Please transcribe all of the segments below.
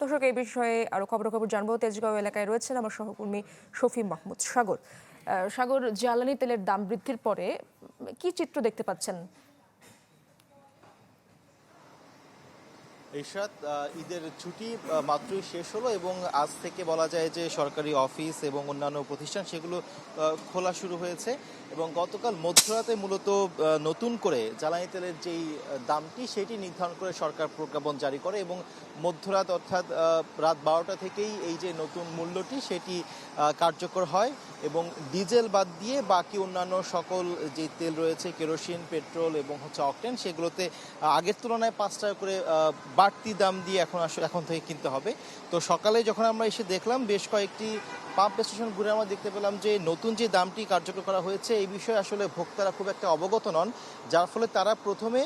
দর্শক, এই বিষয়ে আরো খবর জানবো। তেজগাঁও এলাকায় রয়েছেন আমার সহকর্মী শফি মাহমুদ সাগর। সাগর, জ্বালানি তেলের দাম বৃদ্ধির পরে কি চিত্র দেখতে পাচ্ছেন? ইশরাত, ঈদের ছুটি মাত্রই শেষ হলো এবং আজ থেকে বলা যায় যে সরকারি অফিস এবং অন্যান্য প্রতিষ্ঠান সেগুলো খোলা শুরু হয়েছে এবং গতকাল মধ্যরাতে মূলত নতুন করে জ্বালানি তেলের যেই দামটি সেটি নির্ধারণ করে সরকার প্রজ্ঞাপন জারি করে এবং মধ্যরাত অর্থাৎ রাত 12টা থেকেই এই যে নতুন মূল্যটি সেটি কার্যকর হয় এবং ডিজেল বাদ দিয়ে বাকি অন্যান্য সকল যে তেল রয়েছে, কেরোসিন, পেট্রোল এবং অকটেন, সেগুলোতে আগের তুলনায় 5 টাকা করে বাড়তি দাম দিয়ে এখন থেকে কিনতে হবে। তো সকালে যখন আমরা এসে দেখলাম বেশ কয়েকটি পাম্প স্টেশন ঘুরে আমরা দেখতে পেলাম যে নতুন যে দামটি কার্যকর করা হয়েছে এই বিষয়ে আসলে ভোক্তারা খুব একটা অবগত নন, যার ফলে তারা প্রথমে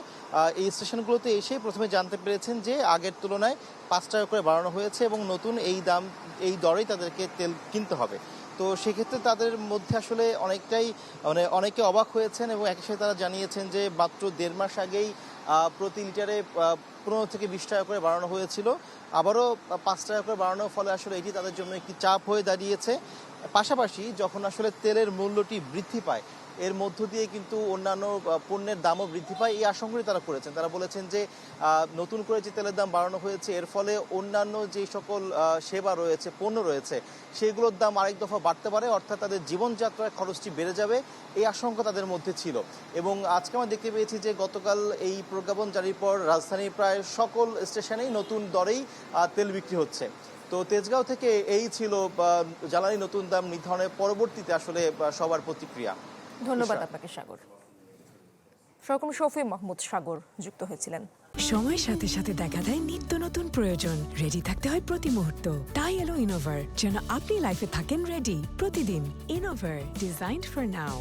এই স্টেশনগুলোতে এসে প্রথমে জানতে পেরেছেন যে আগের তুলনায় 5 টাকা করে বাড়ানো হয়েছে এবং নতুন এই দরেই তাদেরকে তেল কিনতে হবে। তো সেক্ষেত্রে তাদের মধ্যে আসলে অনেকে অবাক হয়েছেন এবং একই সাথে তারা জানিয়েছেন যে মাত্র 1.5 মাস আগেই প্রতি লিটারে 15 থেকে 20 টাকা করে বাড়ানো হয়েছিল, আবারও 5 টাকা করে বাড়ানোর ফলে আসলে এটি তাদের জন্য একটি চাপ হয়ে দাঁড়িয়েছে। পাশাপাশি যখন আসলে তেলের মূল্যটি বৃদ্ধি পায় এর মধ্য দিয়ে কিন্তু অন্যান্য পণ্যের দামও বৃদ্ধি পায়, এই আশঙ্কাই তারা করেছেন। তারা বলেছেন যে নতুন করে যে তেলের দাম বাড়ানো হয়েছে এর ফলে অন্যান্য যে সকল সেবা রয়েছে, পণ্য রয়েছে, সেগুলোর দাম আরেক দফা বাড়তে পারে, অর্থাৎ তাদের জীবনযাত্রার খরচটি বেড়ে যাবে, এই আশঙ্কা তাদের মধ্যে ছিল। এবং আজকে আমরা দেখতে পেয়েছি যে গতকাল এই প্রজ্ঞাপন জারির পর রাজধানীর প্রায় সকল স্টেশনেই নতুন দরেই তেল বিক্রি হচ্ছে। তো তেজগাঁও থেকে এই ছিল জ্বালানি নতুন দাম নির্ধারণের পরবর্তীতে আসলে সবার প্রতিক্রিয়া। ধন্যবাদ আপনাকে সাগর। সহকর্মী শফি মাহমুদ সাগর যুক্ত হয়েছিলেন। সময়ের সাথে সাথে দেখা দেয় নিত্য নতুন প্রয়োজন। রেডি থাকতে হয় প্রতি মুহূর্ত। তাই এলো ইনোভার, যেন আপনি লাইফে থাকেন রেডি প্রতিদিন। Innova, designed for now.